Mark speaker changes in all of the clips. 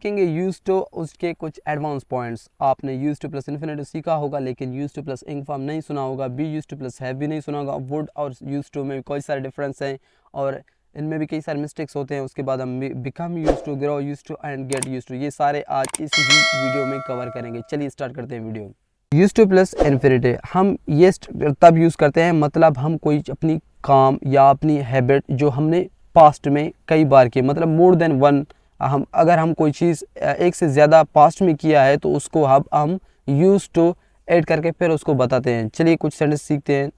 Speaker 1: सीखेंगे use to, उसके कुछ एडवांस पॉइंट्स। आपने यूज टू प्लस इन्फिनेटिव सीखा होगा, लेकिन यूज टू प्लस इंग फॉर्म नहीं सुना होगा। Be used two plus have भी नहीं सुना होगा। वुड और यूज टू में कई सारे डिफरेंस हैं और इनमें भी कई सारे मिस्टेक्स होते हैं। उसके बाद हम become used to, grow used to and get used to, ये सारे आज इस ही वीडियो में कवर करेंगे। चलिए स्टार्ट करते हैं video. Use two plus infinitive हम ये तब यूज़ करते हैं, मतलब हम कोई अपनी काम या अपनी हैबिट जो हमने पास्ट में कई बार की, मतलब मोर देन वन, अगर हम कोई चीज़ एक से ज़्यादा पास्ट में किया है तो उसको अब हम यूज टू ऐड करके फिर उसको बताते हैं। चलिए कुछ सेंटेंस सीखते हैं।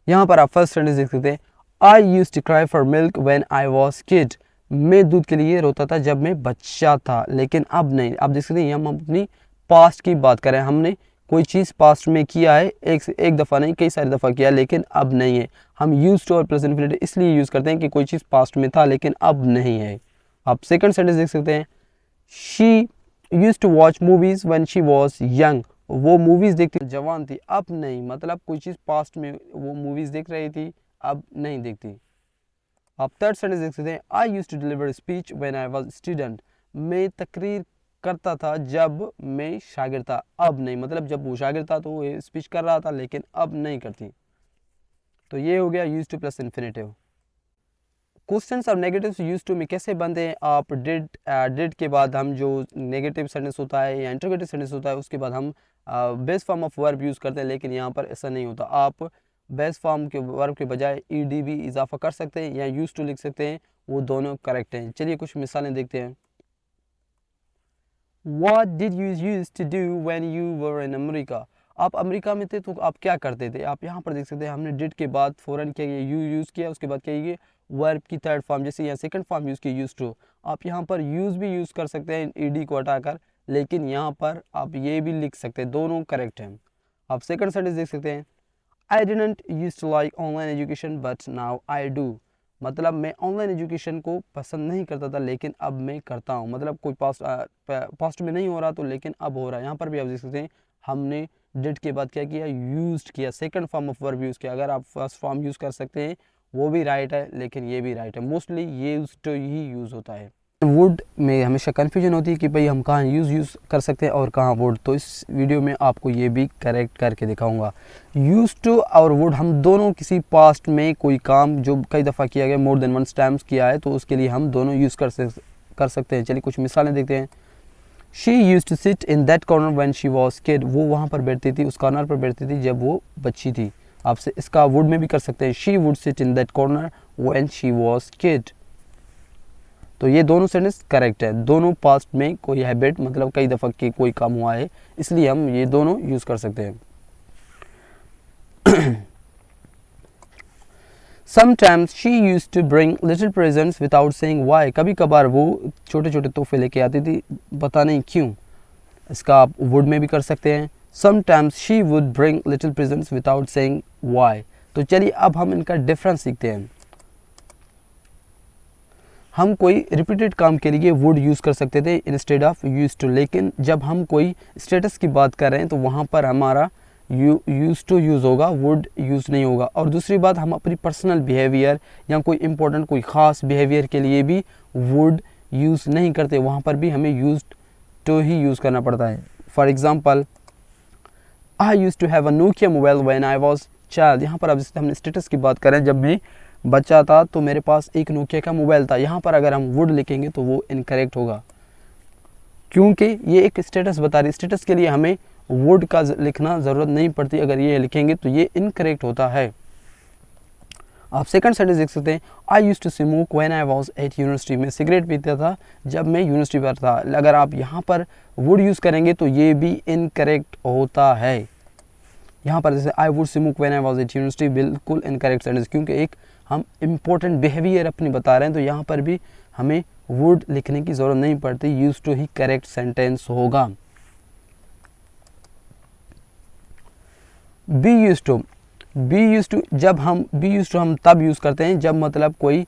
Speaker 1: यहाँ पर आप फर्स्ट सेंटेंस देख सकते हैं, I use to cry for milk when I was kid. मैं दूध के लिए रोता था जब मैं बच्चा था, लेकिन अब नहीं। आप देख सकते हैं हम अपनी पास्ट की बात करें, हमने कोई चीज़ पास्ट में किया है, एक दफ़ा नहीं कई सारी दफ़ा किया, लेकिन अब नहीं है। हम यूज टू और प्रेजेंट इन्फिनिटिव इसलिए यूज़ करते हैं कि कोई चीज़ पास्ट में था लेकिन अब नहीं है। आप सेकंड सेंटेंस देख सकते हैं, she used to watch movies when she was young. वो मूवीज़ देखती जवान थी, अब नहीं, मतलब कोई चीज़ पास्ट में वो मूवीज़ देख रही थी, अब नहीं देखती। आप थर्ड सेंटेंस देख सकते हैं, I use to deliver speech when I was student. मैं तकरीर करता था जब मैं शागिर्द था, अब नहीं, मतलब जब वो शागिर्द था तो वो स्पीच कर रहा था लेकिन अब नहीं करती। तो ये हो गया use two plus infinitive. Questions और नेगेटिव्स यूज टू में कैसे बनते हैं? आप डिड के बाद हम जो नेगेटिव सेंटेंस होता है या इंटरोगेटिव सेंटेंस होता है उसके बाद हम base form of verb use करते हैं, लेकिन यहाँ पर ऐसा नहीं होता। आप बेस फॉर्म के वर्ब के बजाय ईडी भी इजाफा कर सकते हैं या यूज टू लिख सकते हैं, वो दोनों करेक्ट हैं। चलिए कुछ मिसालें देखते हैं। What did you used to do when you were in America? आप अमेरिका में थे तो आप क्या करते थे? आप यहाँ पर देख सकते हैं हमने डिड के बाद फ़ौरन क्या किया, यू यूज़ किया, उसके बाद क्या किया वर्ब की थर्ड फॉर्म, जैसे यहाँ सेकंड फॉर्म यूज़ की यूज टू। आप यहाँ पर यूज़ भी यूज़ कर सकते हैं ईडी को हटाकर, लेकिन यहाँ पर आप ये भी लिख सकते हैं, दोनों करेक्ट हैं। आप सेकंड सेंटेंस देख सकते हैं, I didn't use to like online education but now I do. मतलब मैं ऑनलाइन एजुकेशन को पसंद नहीं करता था लेकिन अब मैं करता हूँ, मतलब कोई पास्ट में नहीं हो रहा तो लेकिन अब हो रहा है। यहाँ पर भी आप देख सकते हैं हमने डिड के बाद क्या किया, यूज्ड किया, second form of verb use किया। अगर आप फर्स्ट फॉर्म यूज़ कर सकते हैं वो भी राइट है, लेकिन ये भी राइट है। मोस्टली ये यूज टू ही यूज़ होता है। वुड में हमेशा कन्फ्यूजन होती है कि भाई हम कहाँ यूज़ कर सकते हैं और कहाँ वुड, तो इस वीडियो में आपको ये भी करेक्ट करके दिखाऊंगा। यूज़ टू और वुड हम दोनों किसी पास्ट में कोई काम जो कई दफ़ा किया गया, मोर देन वन टाइम्स किया है, तो उसके लिए हम दोनों यूज़ कर सकते हैं। चलिए कुछ मिसालें देखते हैं। She used to sit in that corner when she was kid. वो वहाँ पर बैठती थी, उस कॉर्नर पर बैठती थी जब वो बच्ची थी। आपसे इसका वुड में भी कर सकते हैं, she would sit in that corner when she was kid. तो ये दोनों सेंटेंस करेक्ट है, दोनों पास्ट में कोई हैबिट मतलब कई दफ़ा की कोई काम हुआ है, इसलिए हम ये दोनों यूज़ कर सकते हैं। Sometimes she used to bring little presents without saying why. कभी कभार वो छोटे छोटे तोहफे लेके आती थी, पता नहीं क्यों। इसका आप वुड में भी कर सकते हैं, Sometimes she would bring little presents without saying why. तो चलिए अब हम इनका डिफरेंस सीखते हैं। हम कोई रिपीटेड काम के लिए वुड यूज़ कर सकते थे इंस्टेड ऑफ यूज टू, लेकिन जब हम कोई स्टेटस की बात कर रहे हैं तो वहाँ पर हमारा यूज टू यूज़ होगा, वुड यूज़ नहीं होगा। और दूसरी बात, हम अपनी पर्सनल बिहेवियर या कोई इंपॉर्टेंट कोई ख़ास बिहेवियर के लिए भी वुड यूज़ नहीं करते, वहाँ पर भी हमें यूज टू ही यूज़ करना पड़ता है। For example, I used to have a Nokia mobile when I was child. यहाँ पर अब जैसे हमने स्टेटस की बात करें, जब मैं बच्चा था तो मेरे पास एक नोकिया का मोबाइल था। यहाँ पर अगर हम वुड लिखेंगे तो वो इनकरेक्ट होगा, क्योंकि ये एक स्टेटस बता रही है। स्टेटस के लिए हमें वुड का लिखना ज़रूरत नहीं पड़ती, अगर ये लिखेंगे तो ये इनकरेक्ट होता है। आप सेकंड सेंटेंस देख सकते हैं, I use to smoke when I was at university. मैं सिगरेट पीता था जब मैं यूनिवर्सिटी पर था। अगर आप यहाँ पर वुड यूज़ करेंगे तो ये भी इनकरेक्ट होता है। यहाँ पर जैसे I would smoke when I was at university, बिल्कुल इनकरेक्ट सेंटेंस, क्योंकि एक हम इम्पोर्टेंट बिहेवियर अपनी बता रहे हैं, तो यहाँ पर भी हमें वुड लिखने की ज़रूरत नहीं पड़ती, यूज टू ही करेक्ट सेंटेंस होगा। बी यूज टू जब हम बी यूज टू हम तब यूज़ करते हैं जब मतलब कोई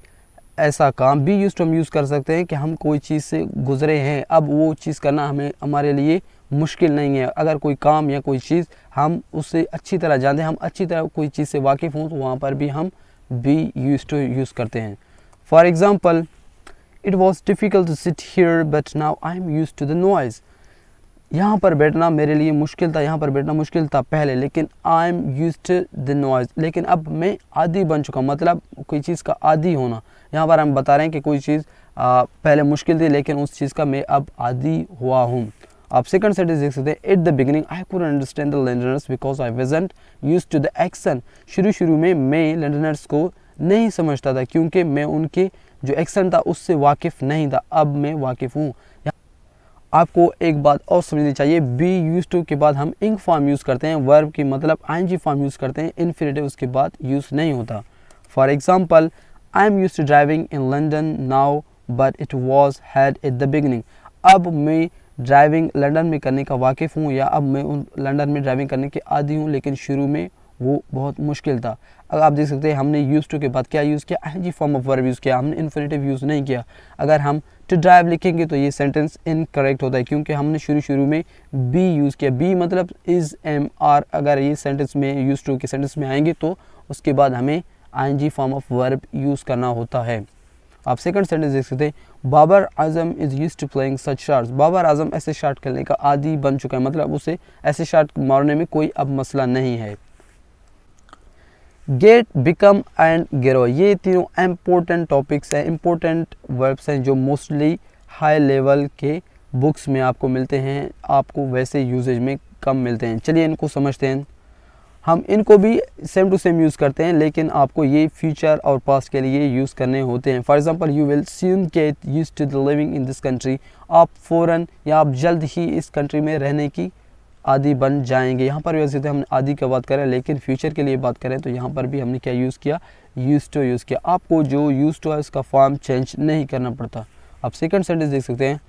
Speaker 1: ऐसा काम, बी यूज टू हम यूज़ कर सकते हैं कि हम कोई चीज़ से गुजरे हैं, अब वो चीज़ करना हमारे लिए मुश्किल नहीं है। अगर कोई काम या कोई चीज़ हम उससे अच्छी तरह जानते हैं, हम अच्छी तरह कोई चीज़ से वाकिफ़ हों, तो वहाँ पर भी हम बी यूज टू यूज़ करते हैं। For example, it was difficult to sit here but now I am used to the noise. यहाँ पर बैठना मेरे लिए मुश्किल था, यहाँ पर बैठना मुश्किल था पहले, लेकिन I am used to the noise, लेकिन अब मैं आदी बन चुका। मतलब कोई चीज़ का आदी होना, यहाँ पर हम बता रहे हैं कि कोई चीज़ पहले मुश्किल थी लेकिन उस चीज़ का मैं अब आदी हुआ हूँ। आप सेकंड सेंटेंस देख सकते हैं, at the beginning I couldn't understand the Londoners because I wasn't used to the accent. शुरू में मैं लंडनर्स को नहीं समझता था क्योंकि मैं उनके जो एक्सेंट था उससे वाकिफ़ नहीं था। अब मैं वाकिफ़ हूँ। आपको एक बात और समझनी चाहिए, बी यूज टू के बाद हम इंग फॉर्म यूज़ करते हैं, वर्ब की मतलब आईएनजी फॉर्म यूज़ करते हैं, इन्फिनेटिव उसके बाद यूज़ नहीं होता। For example, I am used to driving in London now but it was hard at the beginning. अब मैं ड्राइविंग लंदन में करने का वाकिफ़ हूँ, या अब मैं उन लंदन में ड्राइविंग करने के आदी हूँ, लेकिन शुरू में वो बहुत मुश्किल था। अगर आप देख सकते हैं हमने यूज टू के बाद क्या यूज़ किया, ING form of verb use किया, हमने इन्फिनेटिव यूज़ नहीं किया। अगर हम टू ड्राइव लिखेंगे तो ये सेंटेंस इनकरेक्ट होता है क्योंकि हमने शुरू में बी यूज़ किया। बी मतलब इज़ एम आर, अगर ये सेंटेंस में यूज टू के सेंटेंस में आएंगे तो उसके बाद हमें ING form of verb use करना होता है। आप सेकंड सेंटेंस देख सकते हैं, Babar Azam is use to playing such shots. Babar Azam ऐसे शॉट खेलने का आदी बन चुका है, मतलब उसे ऐसे शॉट मारने में कोई अब मसला नहीं है। गेट, बिकम एंड ग्रो, ये तीनों इम्पोर्टेंट टॉपिक्स हैं, इम्पोर्टेंट वर्ब्स हैं जो मोस्टली हाई लेवल के बुक्स में आपको मिलते हैं, आपको वैसे यूजेज में कम मिलते हैं। चलिए इनको समझते हैं। हम इनको भी सेम टू सेम यूज़ करते हैं, लेकिन आपको ये फ्यूचर और पास्ट के लिए यूज़ करने होते हैं। For example, you will soon get used to the living in this country. आप फ़ौरन या आप जल्द ही इस कंट्री में रहने की आदी बन जाएंगे। यहाँ पर वैसे तो हमने आदी का बात करें, लेकिन फ्यूचर के लिए बात करें तो यहाँ पर भी हमने क्या यूज़ किया, यूज़ टू यूज़ किया। आपको जो यूज़ टू है उसका फॉर्म चेंज नहीं करना पड़ता। आप सेकंड सेंटेंस देख सकते हैं,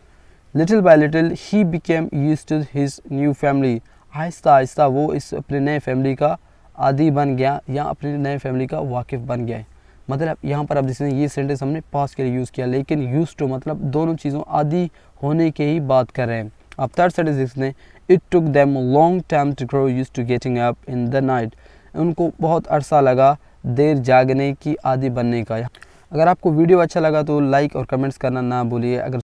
Speaker 1: little by little he became used to his new family. आहिस्ता आहिस्ता वो इस अपने नए फैमिली का आदी बन गया या अपने नए फैमिली का वाकिफ़ बन गया है। मतलब यहाँ पर आप देख सकते हैं ये सेंटेंस हमने पास्ट के लिए यूज़ किया, लेकिन यूज़ टू मतलब दोनों चीज़ों आदी होने के ही बात कर रहे हैं। आप थर्ड सेंटेंस देख सकते हैं, it took them long time to grow used to getting up in the night. उनको बहुत अरसा लगा देर जागने की आदी बनने का। अगर आपको वीडियो अच्छा लगा तो लाइक और कमेंट्स करना ना भूलिए। अगर